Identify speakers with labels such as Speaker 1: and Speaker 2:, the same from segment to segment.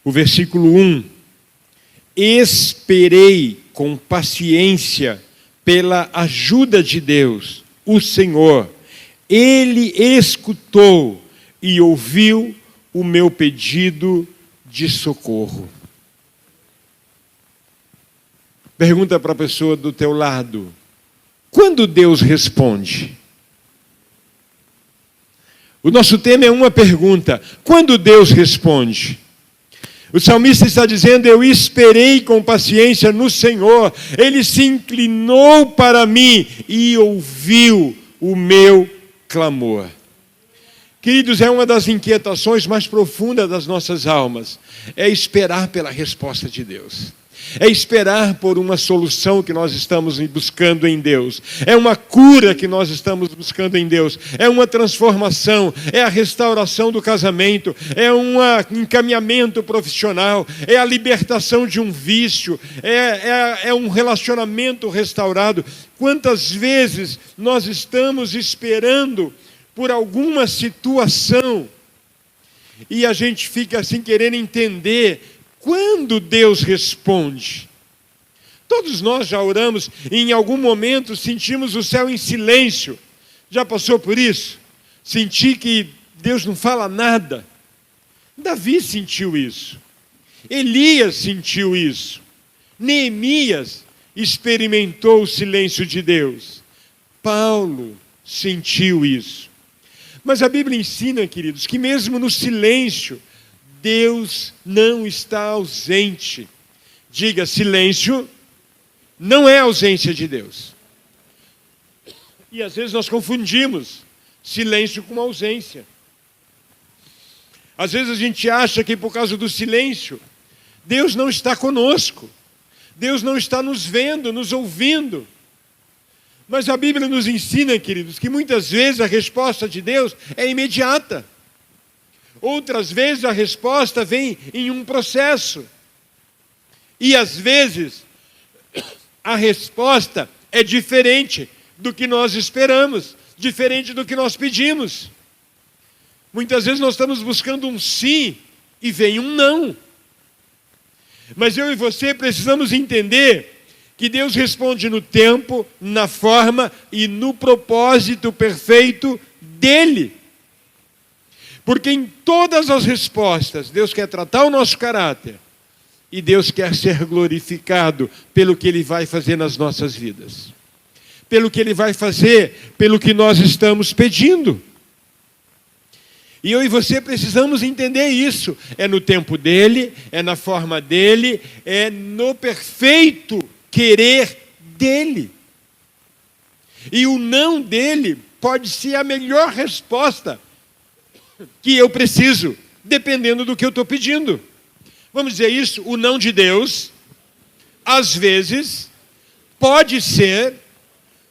Speaker 1: O versículo 1: esperei com paciência pela ajuda de Deus, o Senhor. Ele escutou e ouviu o meu pedido de socorro. Pergunta para a pessoa do teu lado: quando Deus responde? O nosso tema é uma pergunta: quando Deus responde? O salmista está dizendo: eu esperei com paciência no Senhor, Ele se inclinou para mim e ouviu o meu clamor. Queridos, é uma das inquietações mais profundas das nossas almas, é esperar pela resposta de Deus. É esperar por uma solução que nós estamos buscando em Deus. É uma cura que nós estamos buscando em Deus. É uma transformação. É a restauração do casamento. É um encaminhamento profissional. É a libertação de um vício. É um relacionamento restaurado. Quantas vezes nós estamos esperando por alguma situação e a gente fica assim querendo entender quando Deus responde. Todos nós já oramos e em algum momento sentimos o céu em silêncio. Já passou por isso? Sentir que Deus não fala nada. Davi sentiu isso. Elias sentiu isso. Neemias experimentou o silêncio de Deus. Paulo sentiu isso. Mas a Bíblia ensina, queridos, que mesmo no silêncio, Deus não está ausente. Diga: silêncio não é ausência de Deus. E às vezes nós confundimos silêncio com ausência. Às vezes a gente acha que por causa do silêncio, Deus não está conosco. Deus não está nos vendo, nos ouvindo. Mas a Bíblia nos ensina, queridos, que muitas vezes a resposta de Deus é imediata. Outras vezes a resposta vem em um processo. E às vezes a resposta é diferente do que nós esperamos, diferente do que nós pedimos. Muitas vezes nós estamos buscando um sim e vem um não. Mas eu e você precisamos entender que Deus responde no tempo, na forma e no propósito perfeito dEle. Porque em todas as respostas, Deus quer tratar o nosso caráter e Deus quer ser glorificado pelo que Ele vai fazer nas nossas vidas. Pelo que Ele vai fazer, pelo que nós estamos pedindo. E eu e você precisamos entender isso. É no tempo dEle, é na forma dEle, é no perfeito querer dEle. E o não dEle pode ser a melhor resposta que eu preciso, dependendo do que eu estou pedindo. Vamos dizer isso: o não de Deus, às vezes, pode ser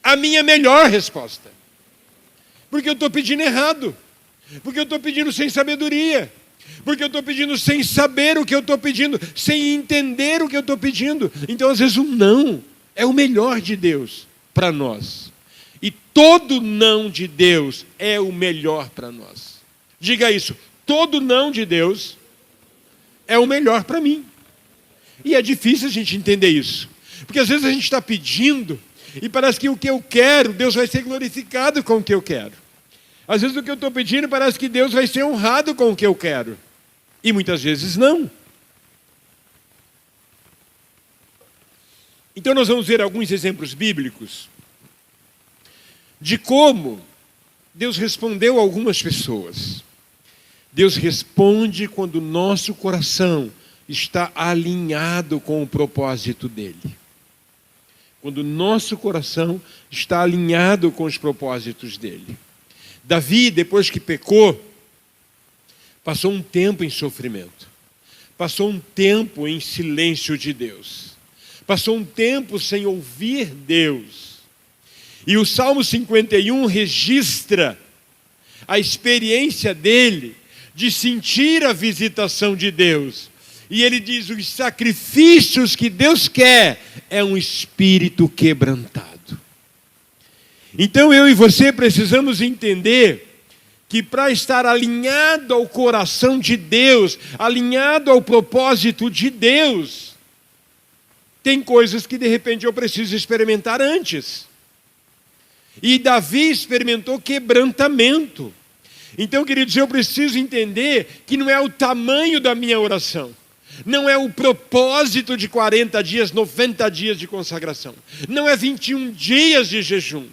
Speaker 1: a minha melhor resposta. Porque eu estou pedindo errado. Porque eu estou pedindo sem sabedoria. Porque eu estou pedindo sem saber o que eu estou pedindo, sem entender o que eu estou pedindo. Então, às vezes, o não é o melhor de Deus para nós. E todo não de Deus é o melhor para nós. Diga isso: todo não de Deus é o melhor para mim. E é difícil a gente entender isso. Porque às vezes a gente está pedindo e parece que o que eu quero, Deus vai ser glorificado com o que eu quero. Às vezes o que eu estou pedindo parece que Deus vai ser honrado com o que eu quero. E muitas vezes não. Então nós vamos ver alguns exemplos bíblicos de como Deus respondeu a algumas pessoas. Deus responde quando o nosso coração está alinhado com o propósito dEle. Quando o nosso coração está alinhado com os propósitos dEle. Davi, depois que pecou, passou um tempo em sofrimento. Passou um tempo em silêncio de Deus. Passou um tempo sem ouvir Deus. E o Salmo 51 registra a experiência dele de sentir a visitação de Deus. E ele diz: os sacrifícios que Deus quer é um espírito quebrantado. Então eu e você precisamos entender que para estar alinhado ao coração de Deus, alinhado ao propósito de Deus, tem coisas que de repente eu preciso experimentar antes. E Davi experimentou quebrantamento. Então, queridos, eu preciso entender que não é o tamanho da minha oração, não é o propósito de 40 dias, 90 dias de consagração, não é 21 dias de jejum,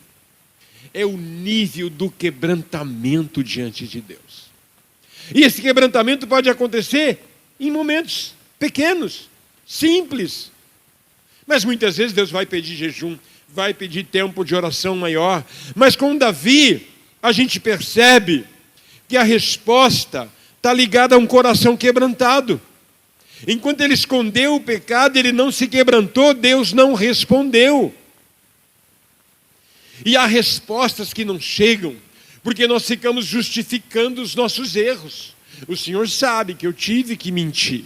Speaker 1: é o nível do quebrantamento diante de Deus. E esse quebrantamento pode acontecer em momentos pequenos, simples, mas muitas vezes Deus vai pedir jejum, vai pedir tempo de oração maior. Mas com Davi, a gente percebe que a resposta está ligada a um coração quebrantado. Enquanto ele escondeu o pecado, ele não se quebrantou, Deus não respondeu. E há respostas que não chegam, porque nós ficamos justificando os nossos erros. O Senhor sabe que eu tive que mentir.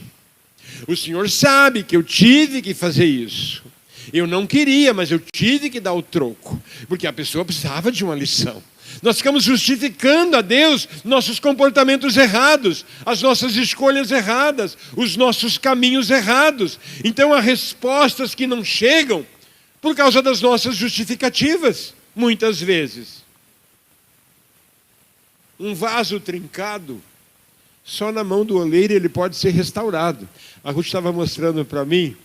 Speaker 1: O Senhor sabe que eu tive que fazer isso. Eu não queria, mas eu tive que dar o troco, porque a pessoa precisava de uma lição. Nós ficamos justificando a Deus nossos comportamentos errados, as nossas escolhas erradas, os nossos caminhos errados. Então há respostas que não chegam por causa das nossas justificativas, muitas vezes. Um vaso trincado, só na mão do oleiro ele pode ser restaurado. A Ruth estava mostrando para mim,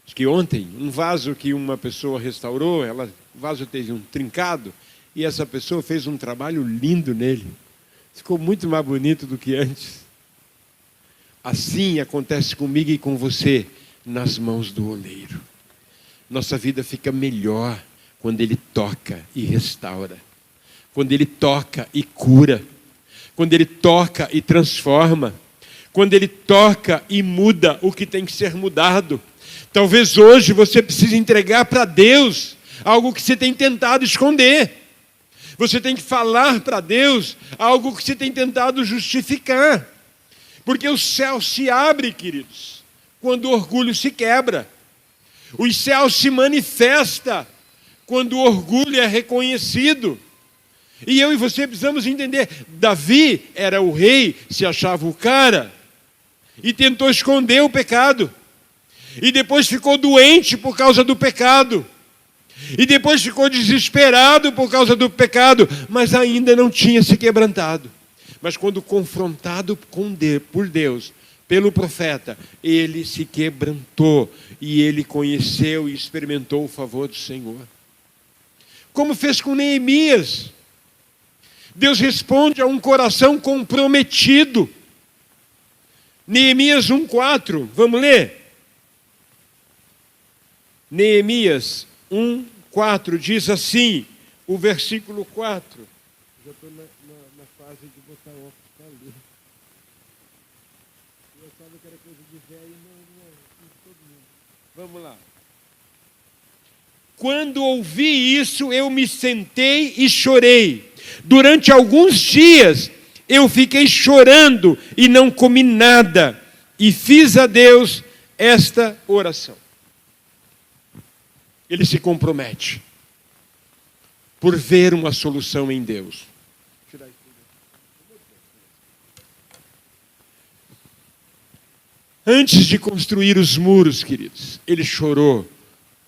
Speaker 1: acho que ontem, um vaso que uma pessoa restaurou, o vaso teve um trincado, e essa pessoa fez um trabalho lindo nele. Ficou muito mais bonito do que antes. Assim acontece comigo e com você, nas mãos do oleiro. Nossa vida fica melhor quando ele toca e restaura. Quando ele toca e cura. Quando ele toca e transforma. Quando ele toca e muda o que tem que ser mudado. Talvez hoje você precise entregar para Deus algo que você tem tentado esconder. Você tem que falar para Deus algo que você tem tentado justificar. Porque o céu se abre, queridos, quando o orgulho se quebra. O céu se manifesta quando o orgulho é reconhecido. E eu e você precisamos entender, Davi era o rei, se achava o cara, e tentou esconder o pecado. E depois ficou doente por causa do pecado. E depois ficou desesperado por causa do pecado, mas ainda não tinha se quebrantado. Mas quando confrontado por Deus, pelo profeta, ele se quebrantou e ele conheceu e experimentou o favor do Senhor. Como fez com Neemias. Deus responde a um coração comprometido. Neemias 1:4, vamos ler? Neemias 1:4 diz assim, o versículo 4. Já estou na fase de botar óculos para ler. Eu achava que era coisa de velho, não todo mundo. Vamos lá. Quando ouvi isso, eu me sentei e chorei. Durante alguns dias, eu fiquei chorando e não comi nada. E fiz a Deus esta oração. Ele se compromete por ver uma solução em Deus. Antes de construir os muros, queridos, ele chorou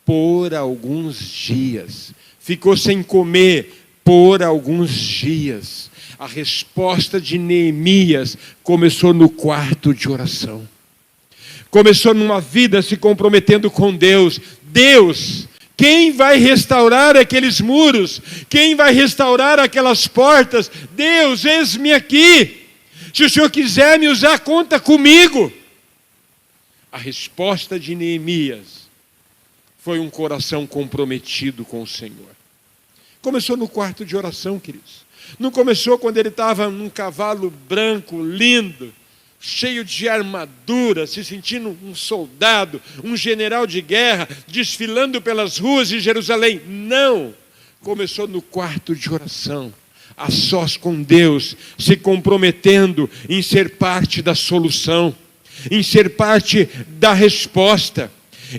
Speaker 1: por alguns dias. Ficou sem comer por alguns dias. A resposta de Neemias começou no quarto de oração. Começou numa vida se comprometendo com Deus. Deus, quem vai restaurar aqueles muros? Quem vai restaurar aquelas portas? Deus, eis-me aqui. Se o Senhor quiser me usar, conta comigo. A resposta de Neemias foi um coração comprometido com o Senhor. Começou no quarto de oração, queridos. Não começou quando ele estava num cavalo branco, lindo, cheio de armadura, se sentindo um soldado, um general de guerra, desfilando pelas ruas de Jerusalém. Não! Começou no quarto de oração, a sós com Deus, se comprometendo em ser parte da solução, em ser parte da resposta.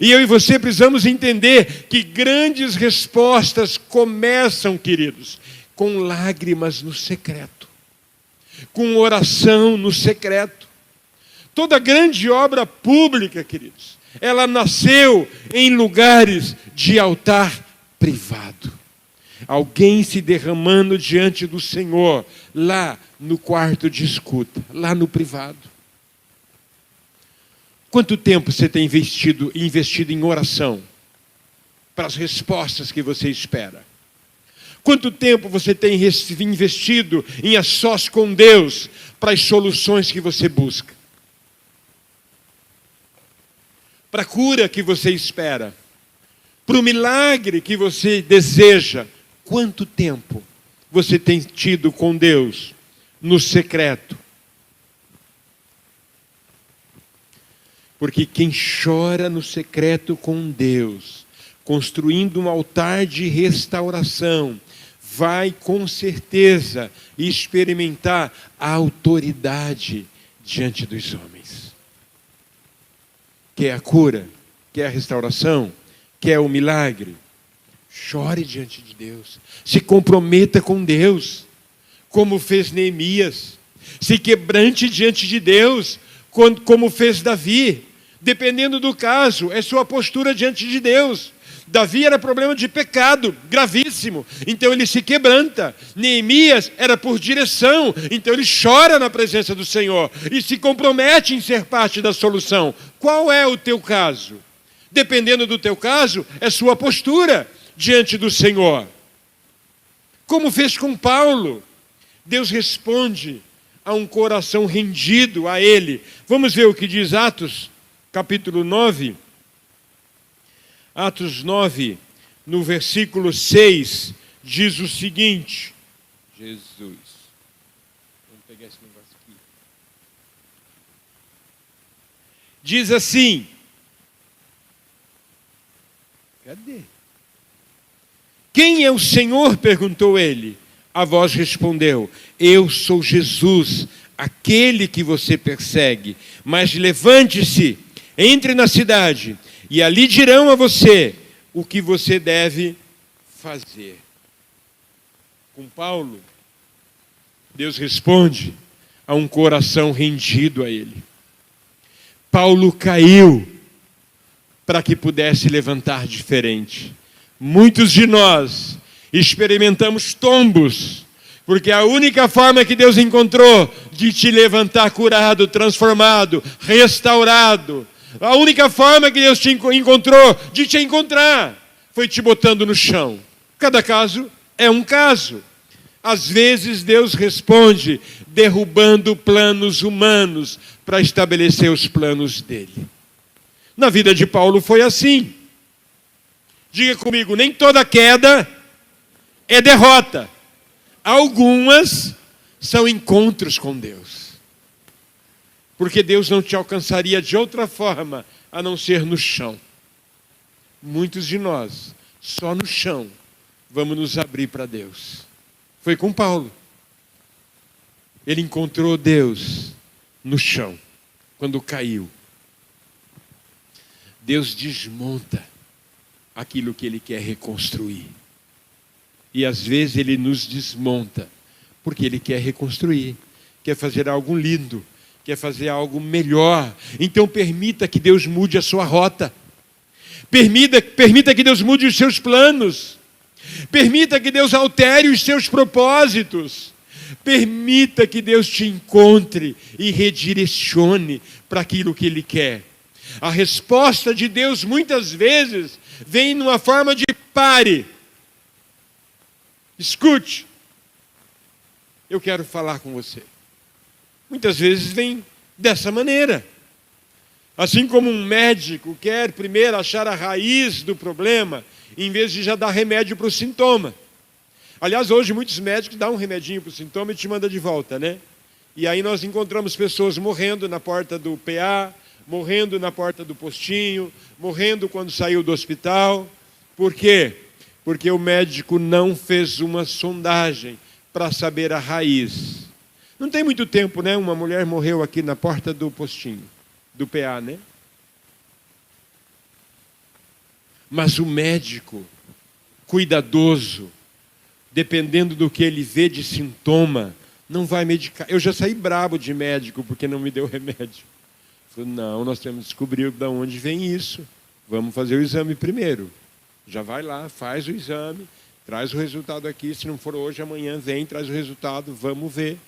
Speaker 1: E eu e você precisamos entender que grandes respostas começam, queridos, com lágrimas no secreto, com oração no secreto. Toda grande obra pública, queridos, ela nasceu em lugares de altar privado. Alguém se derramando diante do Senhor, lá no quarto de escuta, lá no privado. Quanto tempo você tem investido em oração para as respostas que você espera? Quanto tempo você tem investido em a sós com Deus para as soluções que você busca? Para a cura que você espera? Para o milagre que você deseja? Quanto tempo você tem tido com Deus no secreto? Porque quem chora no secreto com Deus, construindo um altar de restauração, vai com certeza experimentar a autoridade diante dos homens. Quer a cura? Quer a restauração? Quer o milagre? Chore diante de Deus. Se comprometa com Deus, como fez Neemias. Se quebrante diante de Deus, como fez Davi. Dependendo do caso, é sua postura diante de Deus. Davi era problema de pecado, gravíssimo, então ele se quebranta. Neemias era por direção, então ele chora na presença do Senhor e se compromete em ser parte da solução. Qual é o teu caso? Dependendo do teu caso, é sua postura diante do Senhor. Como fez com Paulo, Deus responde a um coração rendido a Ele. Vamos ver o que diz Atos, capítulo 9. Atos 9, no versículo 6, diz o seguinte. Jesus. Vamos pegar esse negócio aqui. Diz assim. Cadê? Quem é o Senhor? Perguntou ele. A voz respondeu: eu sou Jesus, aquele que você persegue. Mas levante-se, entre na cidade, e ali dirão a você o que você deve fazer. Com Paulo, Deus responde a um coração rendido a Ele. Paulo caiu para que pudesse levantar diferente. Muitos de nós experimentamos tombos, porque a única forma que Deus encontrou de te levantar curado, transformado, restaurado, a única forma que Deus te encontrou de te encontrar foi te botando no chão. Cada caso é um caso. Às vezes Deus responde derrubando planos humanos para estabelecer os planos dele. Na vida de Paulo foi assim. Diga comigo, nem toda queda é derrota. Algumas são encontros com Deus. Porque Deus não te alcançaria de outra forma a não ser no chão. Muitos de nós, só no chão, vamos nos abrir para Deus. Foi com Paulo. Ele encontrou Deus no chão, quando caiu. Deus desmonta aquilo que Ele quer reconstruir. E às vezes Ele nos desmonta, porque Ele quer reconstruir, quer fazer algo lindo, quer fazer algo melhor. Então permita que Deus mude a sua rota. Permita que Deus mude os seus planos. Permita que Deus altere os seus propósitos. Permita que Deus te encontre e redirecione para aquilo que Ele quer. A resposta de Deus muitas vezes vem numa forma de pare. Escute. Eu quero falar com você. Muitas vezes vem dessa maneira. Assim como um médico quer primeiro achar a raiz do problema, em vez de já dar remédio para o sintoma. Aliás, hoje muitos médicos dão um remedinho para o sintoma e te mandam de volta, né? E aí nós encontramos pessoas morrendo na porta do PA, morrendo na porta do postinho, morrendo quando saiu do hospital. Por quê? Porque o médico não fez uma sondagem para saber a raiz. Não tem muito tempo, né? Uma mulher morreu aqui na porta do postinho, do PA, né? Mas o médico, cuidadoso, dependendo do que ele vê de sintoma, não vai medicar. Eu já saí brabo de médico porque não me deu remédio. Falei, não, nós temos que descobrir de onde vem isso. Vamos fazer o exame primeiro. Já vai lá, faz o exame, traz o resultado aqui. Se não for hoje, amanhã vem, traz o resultado, vamos ver.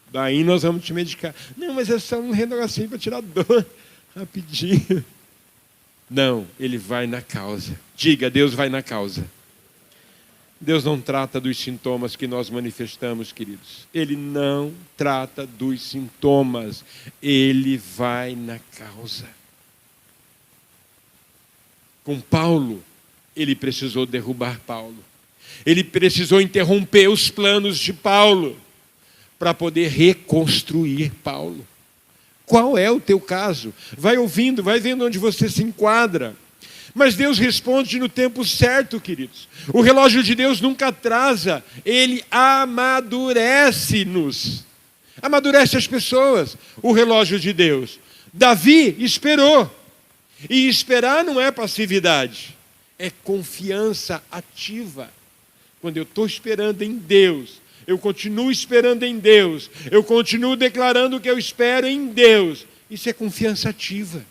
Speaker 1: Daí nós vamos te medicar. Não, mas é só um negocinho para tirar dor. Rapidinho. Não, ele vai na causa. Diga, Deus vai na causa. Deus não trata dos sintomas que nós manifestamos, queridos. Ele não trata dos sintomas. Ele vai na causa. Com Paulo, ele precisou derrubar Paulo. Ele precisou interromper os planos de Paulo para poder reconstruir Paulo. Qual é o teu caso? Vai ouvindo, vai vendo onde você se enquadra. Mas Deus responde no tempo certo, queridos. O relógio de Deus nunca atrasa, ele amadurece-nos. Amadurece as pessoas, o relógio de Deus. Davi esperou. E esperar não é passividade, é confiança ativa. Quando eu estou esperando em Deus, eu continuo esperando em Deus, eu continuo declarando que eu espero em Deus. Isso é confiança ativa.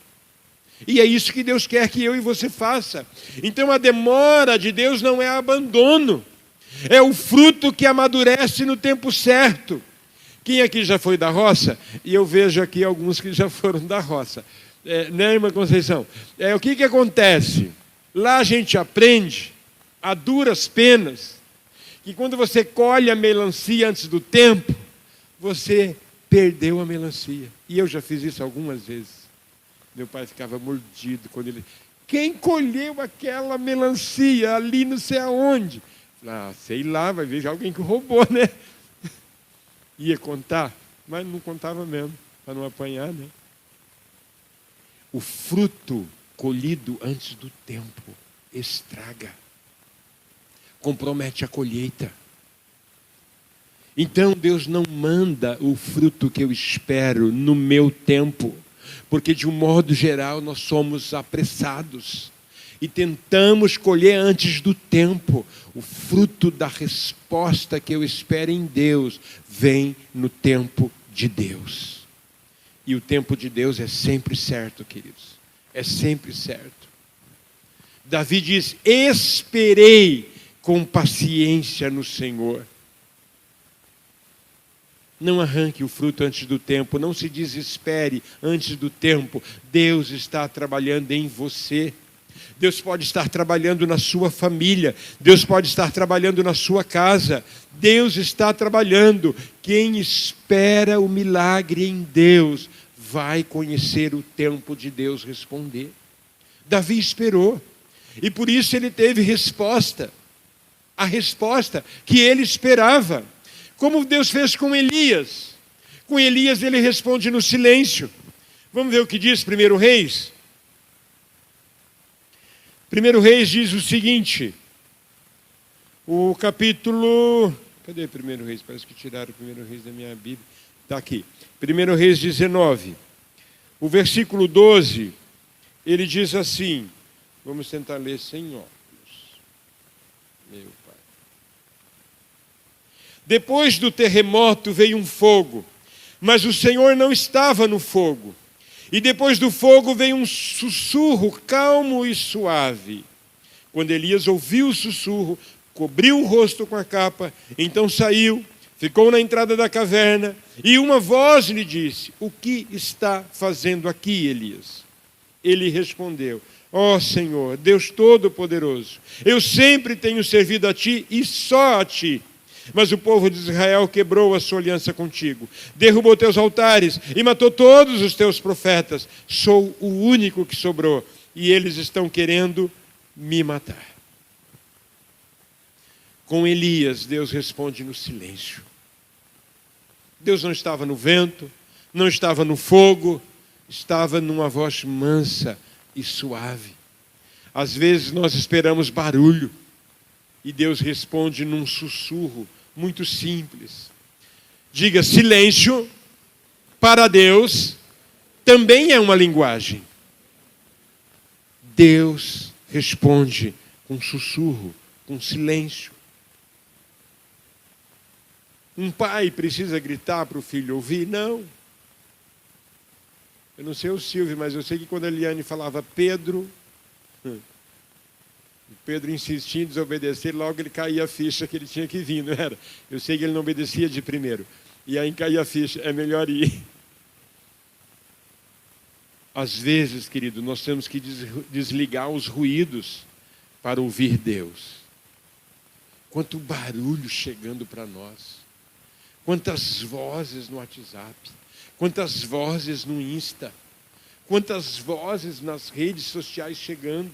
Speaker 1: E é isso que Deus quer que eu e você faça. Então a demora de Deus não é abandono. É o fruto que amadurece no tempo certo. Quem aqui já foi da roça? E eu vejo aqui alguns que já foram da roça. Né, irmã Conceição? O que acontece? Lá a gente aprende, a duras penas, que quando você colhe a melancia antes do tempo, você perdeu a melancia. E eu já fiz isso algumas vezes. Meu pai ficava mordido quando ele... Quem colheu aquela melancia ali não sei aonde? Sei lá, vai ver alguém que roubou, né? Ia contar, mas não contava mesmo, para não apanhar, né? O fruto colhido antes do tempo estraga, compromete a colheita. Então Deus não manda o fruto que eu espero no meu tempo, porque de um modo geral nós somos apressados e tentamos colher antes do tempo. O fruto da resposta que eu espero em Deus vem no tempo de Deus. E o tempo de Deus é sempre certo, queridos. É sempre certo. Davi diz, esperei com paciência no Senhor. Não arranque o fruto antes do tempo, não se desespere antes do tempo. Deus está trabalhando em você. Deus pode estar trabalhando na sua família. Deus pode estar trabalhando na sua casa. Deus está trabalhando. Quem espera o milagre em Deus vai conhecer o tempo de Deus responder. Davi esperou. E por isso ele teve resposta. A resposta que ele esperava. Como Deus fez com Elias. Com Elias ele responde no silêncio. Vamos ver o que diz 1 Reis? 1 Reis diz o seguinte. O capítulo... Cadê 1 Reis? Parece que tiraram 1 Reis da minha Bíblia. Está aqui. 1 Reis 19. O versículo 12. Ele diz assim. Vamos tentar ler sem óculos. Meu pai. Depois do terremoto veio um fogo, mas o Senhor não estava no fogo. E depois do fogo veio um sussurro calmo e suave. Quando Elias ouviu o sussurro, cobriu o rosto com a capa, então saiu, ficou na entrada da caverna, e uma voz lhe disse, o que está fazendo aqui, Elias? Ele respondeu, ó Senhor, Deus Todo-Poderoso, eu sempre tenho servido a Ti e só a Ti. Mas o povo de Israel quebrou a sua aliança contigo, derrubou teus altares e matou todos os teus profetas. Sou o único que sobrou e eles estão querendo me matar. Com Elias, Deus responde no silêncio. Deus não estava no vento, não estava no fogo, estava numa voz mansa e suave. Às vezes nós esperamos barulho e Deus responde num sussurro muito simples. Diga, silêncio para Deus também é uma linguagem. Deus responde com sussurro, com silêncio. Um pai precisa gritar para o filho ouvir? Não. Eu não sei o Silvio, mas eu sei que quando a Eliane falava Pedro, o Pedro insistia em desobedecer, logo ele caía a ficha que ele tinha que vir, não era? Eu sei que ele não obedecia de primeiro. E aí caía a ficha, é melhor ir. Às vezes, querido, nós temos que desligar os ruídos para ouvir Deus. Quanto barulho chegando para nós. Quantas vozes no WhatsApp. Quantas vozes no Insta. Quantas vozes nas redes sociais chegando.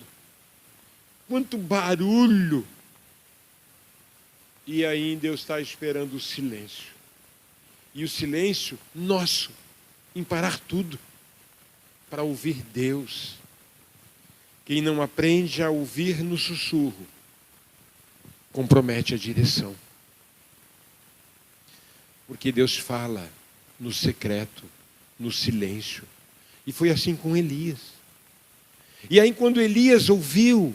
Speaker 1: Quanto barulho. E ainda Deus está esperando o silêncio. E o silêncio nosso, em parar tudo, para ouvir Deus. Quem não aprende a ouvir no sussurro, compromete a direção. Porque Deus fala no secreto, no silêncio. E foi assim com Elias. E aí quando Elias ouviu,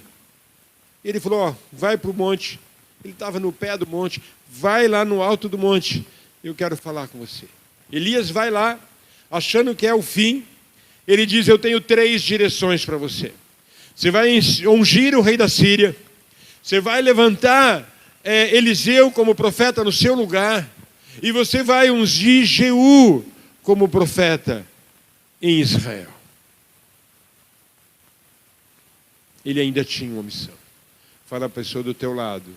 Speaker 1: ele falou, ó, vai para o monte. Ele estava no pé do monte, vai lá no alto do monte. Eu quero falar com você. Elias vai lá, achando que é o fim. Ele diz, eu tenho 3 direções para você. Você vai ungir o rei da Síria. Você vai levantar Eliseu como profeta no seu lugar. E você vai ungir Jeú como profeta em Israel. Ele ainda tinha uma missão. Fala a pessoa do teu lado,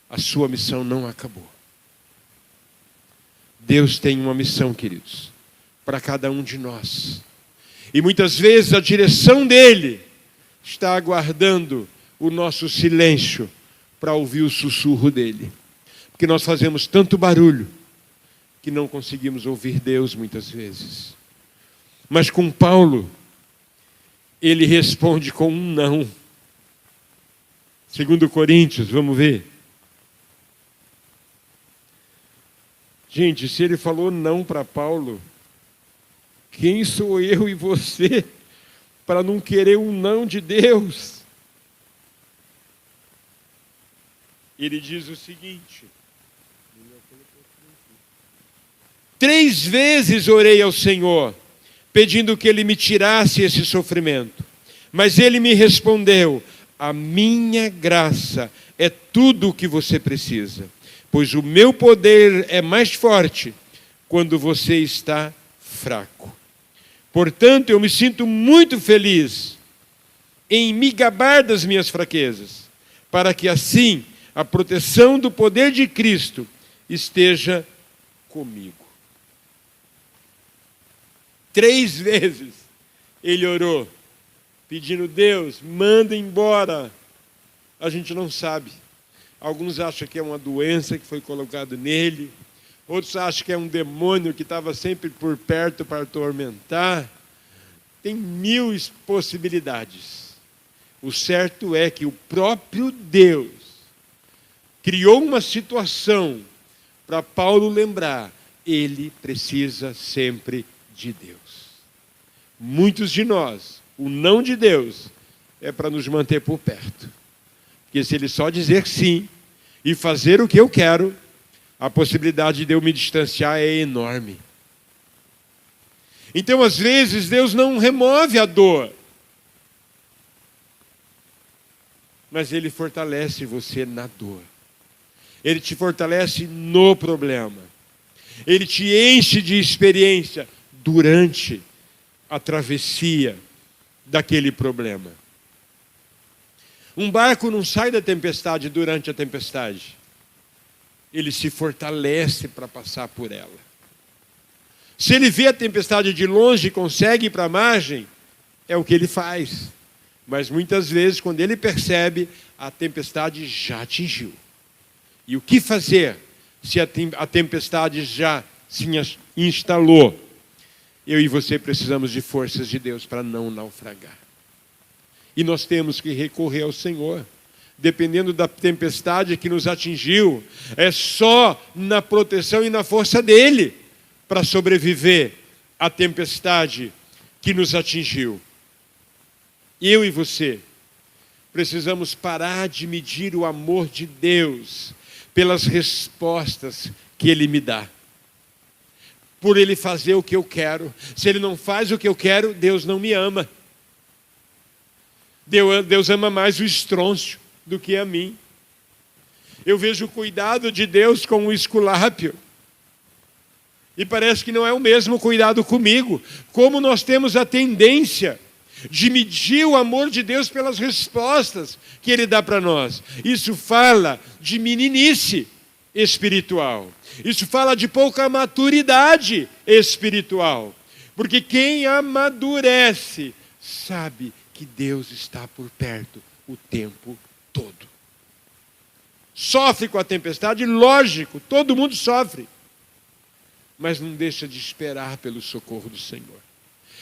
Speaker 1: a sua missão não acabou. Deus tem uma missão, queridos, para cada um de nós. E muitas vezes a direção dele está aguardando o nosso silêncio para ouvir o sussurro dele. Porque nós fazemos tanto barulho que não conseguimos ouvir Deus muitas vezes. Mas com Paulo, ele responde com um não. 2 Coríntios, vamos ver. Gente, se ele falou não para Paulo, quem sou eu e você para não querer um não de Deus? Ele diz o seguinte: 3 vezes orei ao Senhor, pedindo que Ele me tirasse esse sofrimento. Mas Ele me respondeu, a minha graça é tudo o que você precisa, pois o meu poder é mais forte quando você está fraco. Portanto, eu me sinto muito feliz em me gabar das minhas fraquezas, para que assim a proteção do poder de Cristo esteja comigo. 3 vezes ele orou, pedindo, Deus, manda embora. A gente não sabe. Alguns acham que é uma doença que foi colocada nele. Outros acham que é um demônio que estava sempre por perto para atormentar. Tem 1000 possibilidades. O certo é que o próprio Deus criou uma situação para Paulo lembrar, ele precisa sempre de Deus. Muitos de nós, o não de Deus é para nos manter por perto. Porque se ele só dizer sim e fazer o que eu quero, a possibilidade de eu me distanciar é enorme. Então, às vezes, Deus não remove a dor, mas Ele fortalece você na dor. Ele te fortalece no problema. Ele te enche de experiência durante a travessia daquele problema. Um barco não sai da tempestade durante a tempestade. Ele se fortalece para passar por ela. Se ele vê a tempestade de longe e consegue ir para a margem, é o que ele faz. Mas muitas vezes, quando ele percebe, a tempestade já atingiu. E o que fazer se a tempestade já se instalou? Eu e você precisamos de forças de Deus para não naufragar. E nós temos que recorrer ao Senhor. Dependendo da tempestade que nos atingiu, é só na proteção e na força dEle para sobreviver à tempestade que nos atingiu. Eu e você precisamos parar de medir o amor de Deus pelas respostas que Ele me dá. Por Ele fazer o que eu quero. Se Ele não faz o que eu quero, Deus não me ama. Deus ama mais o estronço do que a mim. Eu vejo o cuidado de Deus com o esculápio. E parece que não é o mesmo cuidado comigo. Como nós temos a tendência de medir o amor de Deus pelas respostas que Ele dá para nós. Isso fala de meninice espiritual. Isso fala de pouca maturidade espiritual. Porque quem amadurece sabe que Deus está por perto o tempo todo. Sofre com a tempestade, lógico, todo mundo sofre. Mas não deixa de esperar pelo socorro do Senhor.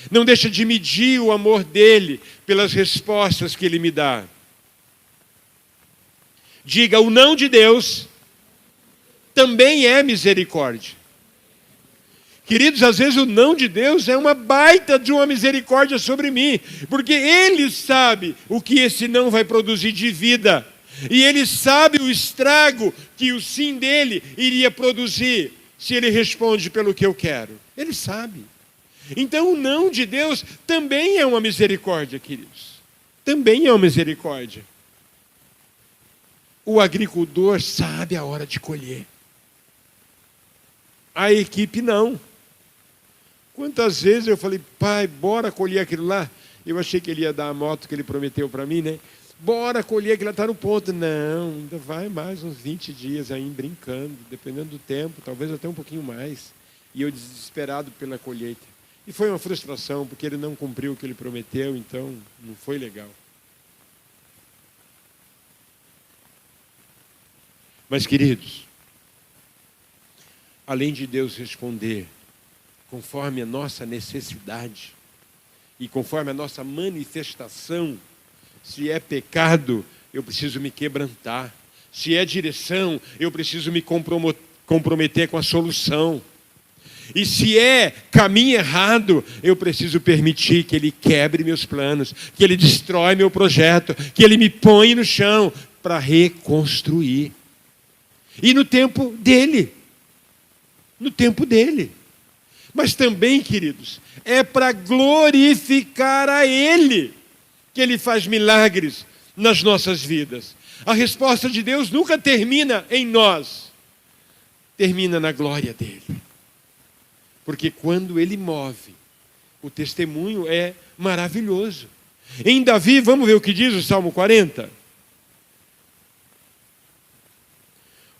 Speaker 1: Não deixa de medir o amor dEle pelas respostas que Ele me dá. Diga, o não de Deus também é misericórdia. Queridos, às vezes o não de Deus é uma baita de uma misericórdia sobre mim, porque Ele sabe o que esse não vai produzir de vida. E Ele sabe o estrago que o sim dEle iria produzir se Ele responde pelo que eu quero. Ele sabe. Então o não de Deus também é uma misericórdia, queridos. Também é uma misericórdia. O agricultor sabe a hora de colher. A equipe não. Quantas vezes eu falei, pai, bora colher aquilo lá? Eu achei que ele ia dar a moto que ele prometeu para mim, né? Bora colher, que ela está no ponto. Não, ainda vai mais uns 20 dias aí brincando, dependendo do tempo, talvez até um pouquinho mais. E eu desesperado pela colheita. E foi uma frustração, porque ele não cumpriu o que ele prometeu, então não foi legal. Mas, queridos, além de Deus responder conforme a nossa necessidade e conforme a nossa manifestação, se é pecado, eu preciso me quebrantar. Se é direção, eu preciso me comprometer com a solução. E se é caminho errado, eu preciso permitir que Ele quebre meus planos, que Ele destrói meu projeto, que Ele me põe no chão para reconstruir. E no tempo dEle. No tempo dEle. Mas também, queridos, é para glorificar a Ele que Ele faz milagres nas nossas vidas. A resposta de Deus nunca termina em nós. Termina na glória dEle. Porque quando Ele move, o testemunho é maravilhoso. Em Davi, vamos ver o que diz o Salmo 40?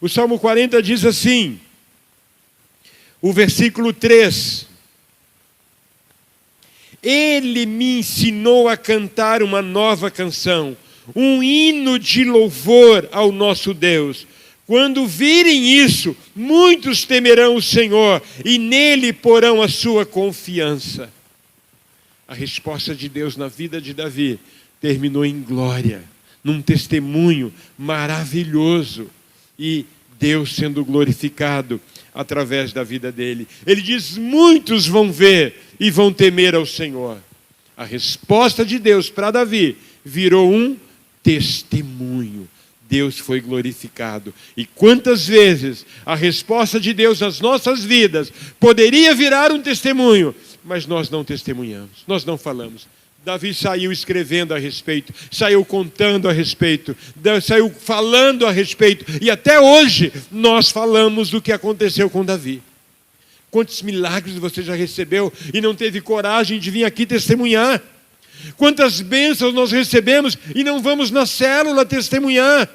Speaker 1: O Salmo 40 diz assim, o versículo 3. Ele me ensinou a cantar uma nova canção, um hino de louvor ao nosso Deus. Quando virem isso, muitos temerão o Senhor e nele porão a sua confiança. A resposta de Deus na vida de Davi terminou em glória, num testemunho maravilhoso e Deus sendo glorificado através da vida dele. Ele diz, muitos vão ver e vão temer ao Senhor. A resposta de Deus para Davi virou um testemunho. Deus foi glorificado. E quantas vezes a resposta de Deus nas nossas vidas poderia virar um testemunho, mas nós não testemunhamos, nós não falamos. Davi saiu escrevendo a respeito, saiu contando a respeito, saiu falando a respeito, e até hoje nós falamos do que aconteceu com Davi. Quantos milagres você já recebeu e não teve coragem de vir aqui testemunhar? Quantas bênçãos nós recebemos e não vamos na célula testemunhar?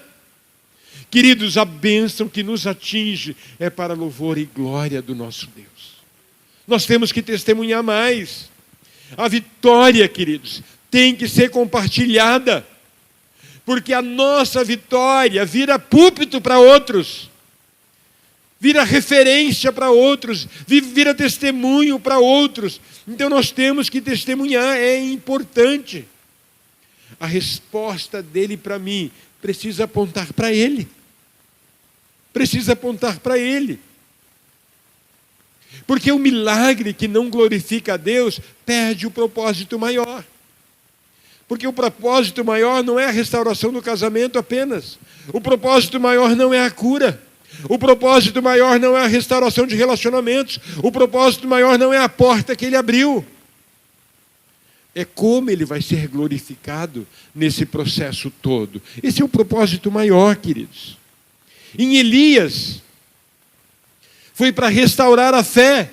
Speaker 1: Queridos, a bênção que nos atinge é para louvor e glória do nosso Deus. Nós temos que testemunhar mais. A vitória, queridos, tem que ser compartilhada, porque a nossa vitória vira púlpito para outros, vira referência para outros, vira testemunho para outros. Então nós temos que testemunhar, é importante. A resposta dele para mim precisa apontar para ele. Precisa apontar para ele. Porque o milagre que não glorifica a Deus perde o propósito maior. Porque o propósito maior não é a restauração do casamento apenas. O propósito maior não é a cura. O propósito maior não é a restauração de relacionamentos. O propósito maior não é a porta que ele abriu. É como ele vai ser glorificado nesse processo todo. Esse é o propósito maior, queridos. Em Elias, foi para restaurar a fé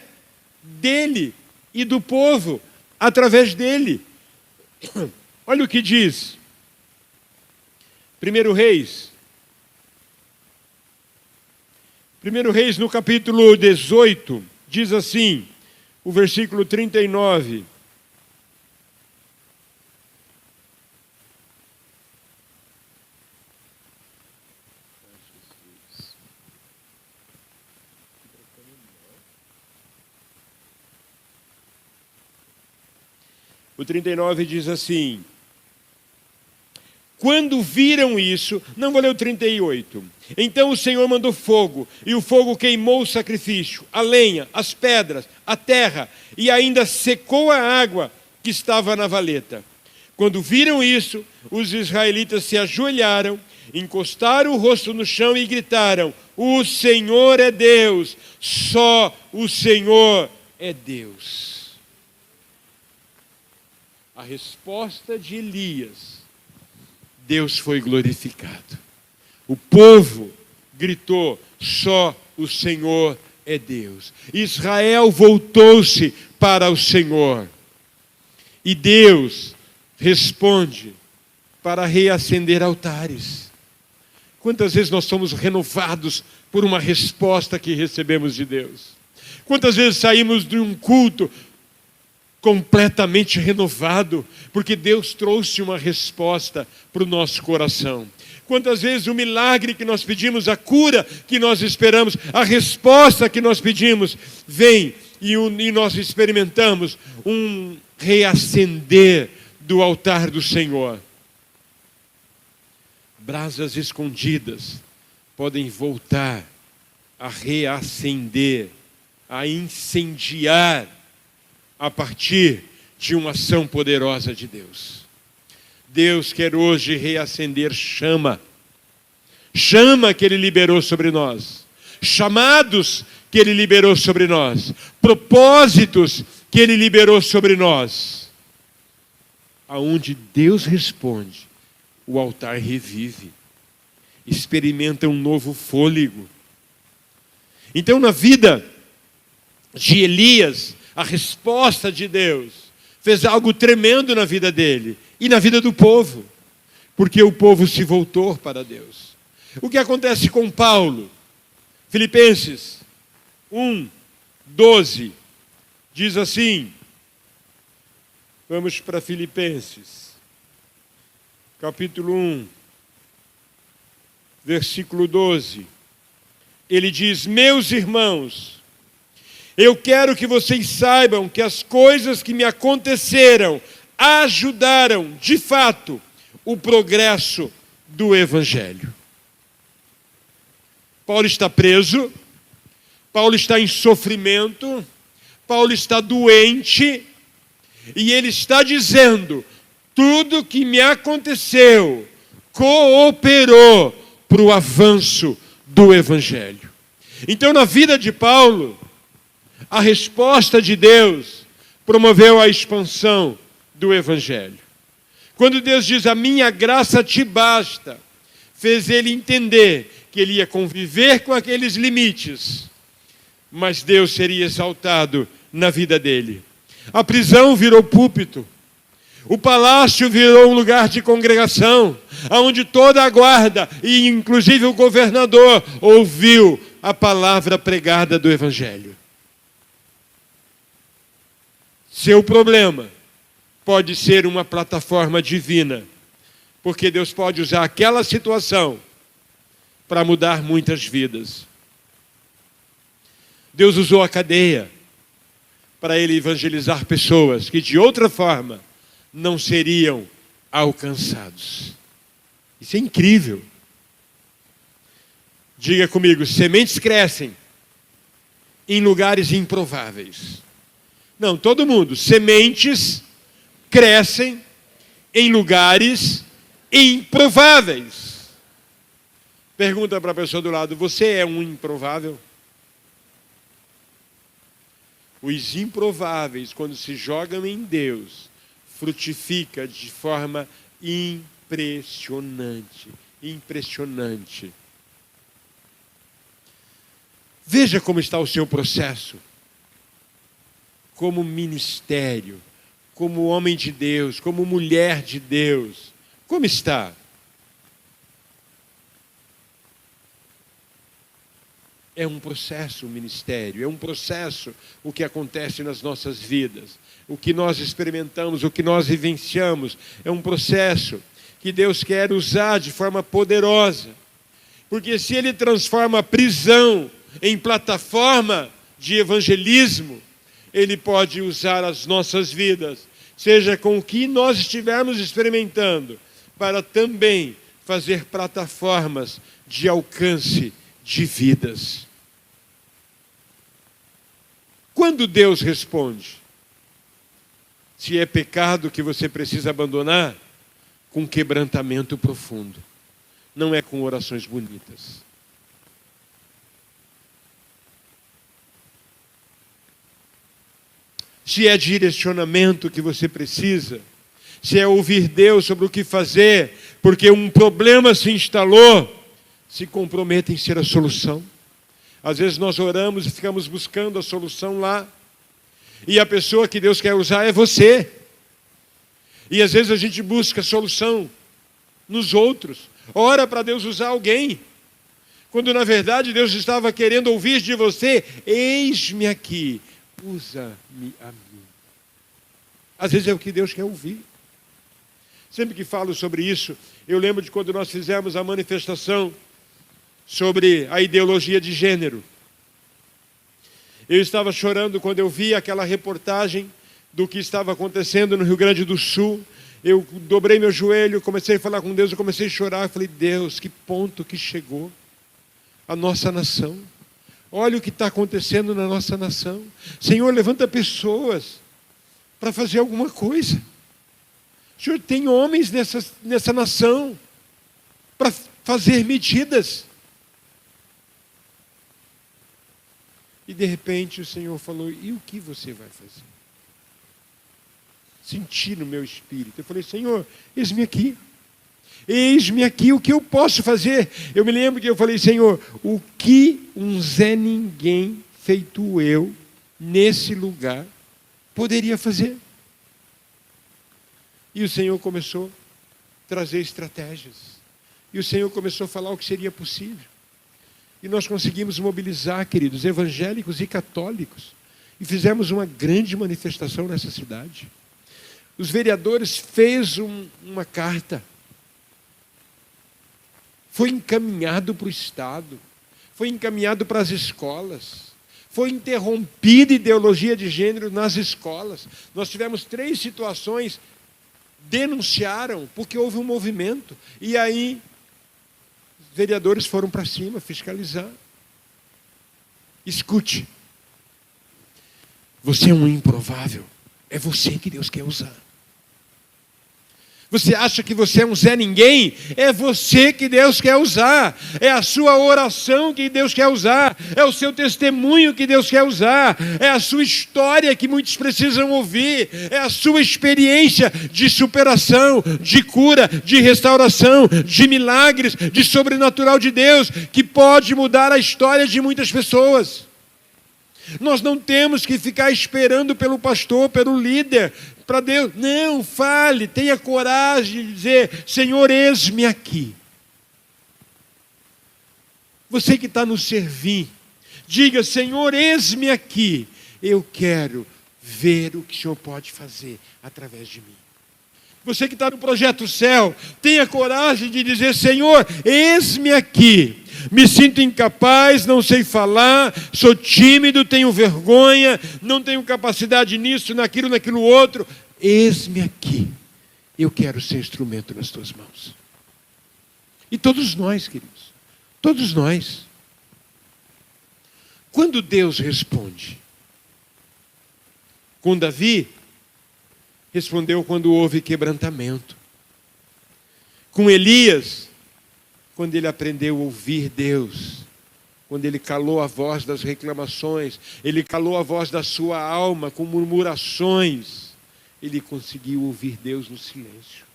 Speaker 1: dele e do povo através dele. Olha o que diz 1 Reis. 1 Reis, no capítulo 18, diz assim, o versículo 39. O 39 diz assim: quando viram isso, não vou ler o 38. Então o Senhor mandou fogo, e o fogo queimou o sacrifício, a lenha, as pedras, a terra, e ainda secou a água que estava na valeta. Quando viram isso, os israelitas se ajoelharam, encostaram o rosto no chão e gritaram: o Senhor é Deus, só o Senhor é Deus. A resposta de Elias, Deus foi glorificado. O povo gritou: só o Senhor é Deus. Israel voltou-se para o Senhor. E Deus responde para reacender altares. Quantas vezes nós somos renovados por uma resposta que recebemos de Deus? Quantas vezes saímos de um culto completamente renovado, porque Deus trouxe uma resposta para o nosso coração. Quantas vezes o milagre que nós pedimos, a cura que nós esperamos, a resposta que nós pedimos, vem e nós experimentamos um reacender do altar do Senhor. Brasas escondidas podem voltar a reacender, a incendiar, a partir de uma ação poderosa de Deus. Deus quer hoje reacender chama que Ele liberou sobre nós, chamados que Ele liberou sobre nós, propósitos que Ele liberou sobre nós. Aonde Deus responde, o altar revive, experimenta um novo fôlego. Então, na vida de Elias, a resposta de Deus fez algo tremendo na vida dele e na vida do povo, porque o povo se voltou para Deus. O que acontece com Paulo? Filipenses 1:12 diz assim, vamos para Filipenses, capítulo 1, versículo 12. Ele diz: meus irmãos, eu quero que vocês saibam que as coisas que me aconteceram ajudaram, de fato, o progresso do Evangelho. Paulo está preso, Paulo está em sofrimento, Paulo está doente, e ele está dizendo: tudo que me aconteceu cooperou para o avanço do Evangelho. Então, na vida de Paulo, a resposta de Deus promoveu a expansão do Evangelho. Quando Deus diz: a minha graça te basta, fez ele entender que ele ia conviver com aqueles limites, mas Deus seria exaltado na vida dele. A prisão virou púlpito, o palácio virou um lugar de congregação, onde toda a guarda, e inclusive o governador, ouviu a palavra pregada do Evangelho. Seu problema pode ser uma plataforma divina, porque Deus pode usar aquela situação para mudar muitas vidas. Deus usou a cadeia para ele evangelizar pessoas que de outra forma não seriam alcançados. Isso é incrível. Diga comigo: sementes crescem em lugares improváveis. Não, todo mundo. Sementes crescem em lugares improváveis. Pergunta para a pessoa do lado: você é um improvável? Os improváveis, quando se jogam em Deus, frutifica de forma impressionante. Impressionante. Veja como está o seu processo. Como ministério, como homem de Deus, como mulher de Deus. Como está? É um processo o ministério, é um processo o que acontece nas nossas vidas. O que nós experimentamos, o que nós vivenciamos, é um processo que Deus quer usar de forma poderosa. Porque se Ele transforma a prisão em plataforma de evangelismo, Ele pode usar as nossas vidas, seja com o que nós estivermos experimentando, para também fazer plataformas de alcance de vidas. Quando Deus responde? Se é pecado que você precisa abandonar, com quebrantamento profundo. Não é com orações bonitas. Se é direcionamento que você precisa, se é ouvir Deus sobre o que fazer, porque um problema se instalou, se comprometa em ser a solução. Às vezes nós oramos e ficamos buscando a solução lá, e a pessoa que Deus quer usar é você. E às vezes a gente busca a solução nos outros, ora para Deus usar alguém, quando na verdade Deus estava querendo ouvir de você: eis-me aqui, usa-me a mim. Às vezes é o que Deus quer ouvir. Sempre que falo sobre isso, eu lembro de quando nós fizemos a manifestação sobre a ideologia de gênero. Eu estava chorando quando eu vi aquela reportagem do que estava acontecendo no Rio Grande do Sul. Eu dobrei meu joelho, comecei a falar com Deus, eu comecei a chorar. Eu falei: Deus, que ponto que chegou a nossa nação. Olha o que está acontecendo na nossa nação. Senhor, levanta pessoas para fazer alguma coisa. O Senhor tem homens nessa nação para fazer medidas. E de repente o Senhor falou: e o que você vai fazer? Senti no meu espírito. Eu falei: Senhor, eis-me aqui. Eis-me aqui, o que eu posso fazer? Eu me lembro que eu falei: Senhor, o que um Zé Ninguém feito eu, nesse lugar, poderia fazer? E o Senhor começou a trazer estratégias. E o Senhor começou a falar o que seria possível. E nós conseguimos mobilizar, queridos, evangélicos e católicos. E fizemos uma grande manifestação nessa cidade. Os vereadores fez uma carta. Foi encaminhado para o Estado. Foi encaminhado para as escolas. Foi interrompida a ideologia de gênero nas escolas. Nós tivemos 3 situações, denunciaram, porque houve um movimento. E aí, os vereadores foram para cima fiscalizar. Escute. Você é um improvável. É você que Deus quer usar. Você acha que você é um Zé Ninguém? É você que Deus quer usar. É a sua oração que Deus quer usar. É o seu testemunho que Deus quer usar. É a sua história que muitos precisam ouvir. É a sua experiência de superação, de cura, de restauração, de milagres, de sobrenatural de Deus, que pode mudar a história de muitas pessoas. Nós não temos que ficar esperando pelo pastor, pelo líder, para Deus. Não, fale, tenha coragem de dizer: Senhor, eis-me aqui. Você que está no servir, diga: Senhor, eis-me aqui. Eu quero ver o que o Senhor pode fazer através de mim. Você que está no Projeto Céu, tenha coragem de dizer: Senhor, eis-me aqui. Me sinto incapaz, não sei falar, sou tímido, tenho vergonha, não tenho capacidade nisso, naquilo outro. Eis-me aqui. Eu quero ser instrumento nas tuas mãos. E todos nós, queridos, todos nós. Quando Deus responde? Com Davi, respondeu quando houve quebrantamento. Com Elias, quando ele aprendeu a ouvir Deus, quando ele calou a voz das reclamações, ele calou a voz da sua alma com murmurações, ele conseguiu ouvir Deus no silêncio.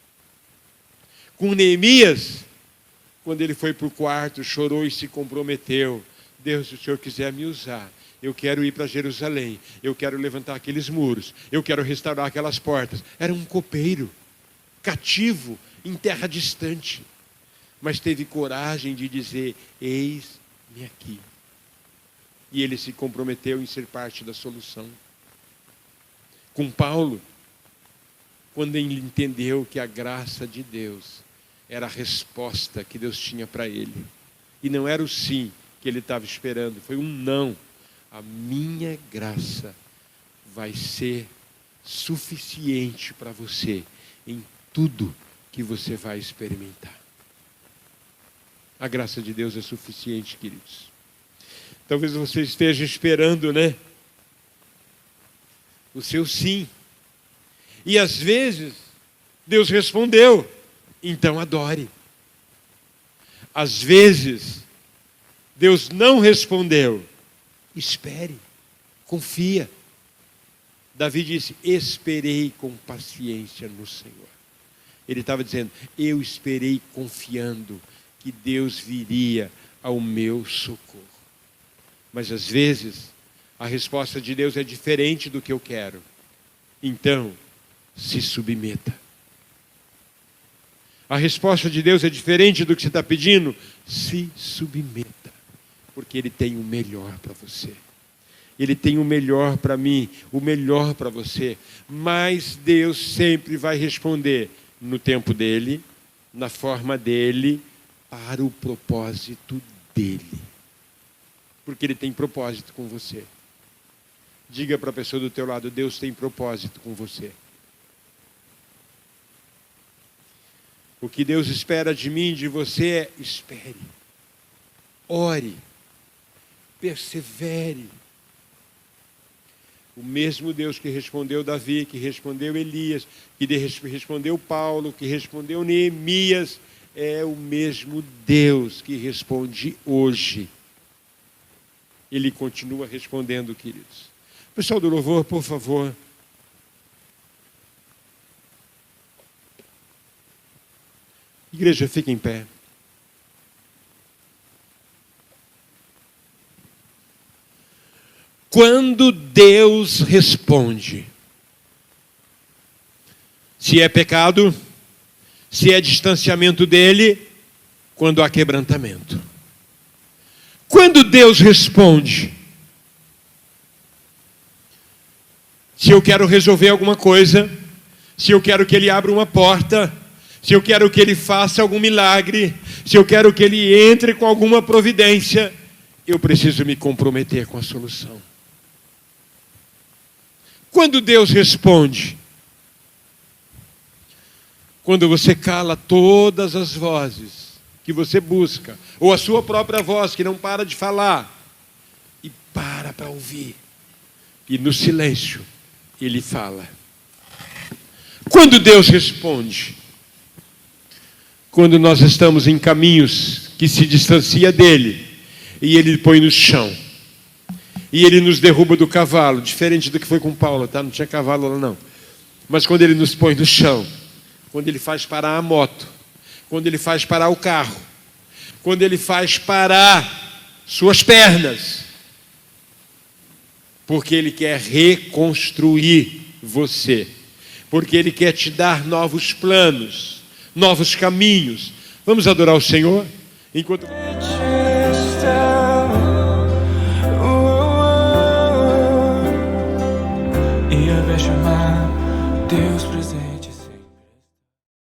Speaker 1: Com Neemias, quando ele foi para o quarto, chorou e se comprometeu: Deus, se o Senhor quiser me usar, eu quero ir para Jerusalém, eu quero levantar aqueles muros, eu quero restaurar aquelas portas. Era um copeiro, cativo, em terra distante, mas teve coragem de dizer: eis-me aqui. E ele se comprometeu em ser parte da solução. Com Paulo, quando ele entendeu que a graça de Deus era a resposta que Deus tinha para ele, e não era o sim que ele estava esperando, foi um não. A minha graça vai ser suficiente para você em tudo que você vai experimentar. A graça de Deus é suficiente, queridos. Talvez você esteja esperando, né? O seu sim. E às vezes, Deus respondeu, então adore. Às vezes, Deus não respondeu, espere, confia. Davi disse: esperei com paciência no Senhor. Ele estava dizendo: eu esperei confiando que Deus viria ao meu socorro. Mas às vezes, a resposta de Deus é diferente do que eu quero. Então, se submeta. A resposta de Deus é diferente do que você está pedindo. Se submeta, porque Ele tem o melhor para você. Ele tem o melhor para mim, o melhor para você. Mas Deus sempre vai responder no tempo dEle, na forma dEle, para o propósito dEle. Porque Ele tem propósito com você. Diga para a pessoa do teu lado: Deus tem propósito com você. O que Deus espera de mim, de você, é: espere, ore, persevere. O mesmo Deus que respondeu Davi, que respondeu Elias, que respondeu Paulo, que respondeu Neemias, é o mesmo Deus que responde hoje. Ele continua respondendo, queridos. Pessoal do louvor, por favor. Igreja, fique em pé. Quando Deus responde, se é pecado, se é distanciamento dele, quando há quebrantamento. Quando Deus responde, se eu quero resolver alguma coisa, se eu quero que Ele abra uma porta, se eu quero que Ele faça algum milagre, se eu quero que Ele entre com alguma providência, eu preciso me comprometer com a solução. Quando Deus responde, quando você cala todas as vozes que você busca, ou a sua própria voz que não para de falar, e para ouvir, e no silêncio Ele fala. Quando Deus responde, quando nós estamos em caminhos que se distancia dEle, e Ele põe no chão, e Ele nos derruba do cavalo, diferente do que foi com Paulo, tá? Não tinha cavalo lá não. Mas quando Ele nos põe no chão, quando Ele faz parar a moto, quando Ele faz parar o carro, quando Ele faz parar suas pernas, porque Ele quer reconstruir você, porque Ele quer te dar novos planos, novos caminhos. Vamos adorar o Senhor? Enquanto...
Speaker 2: E ao chamar Deus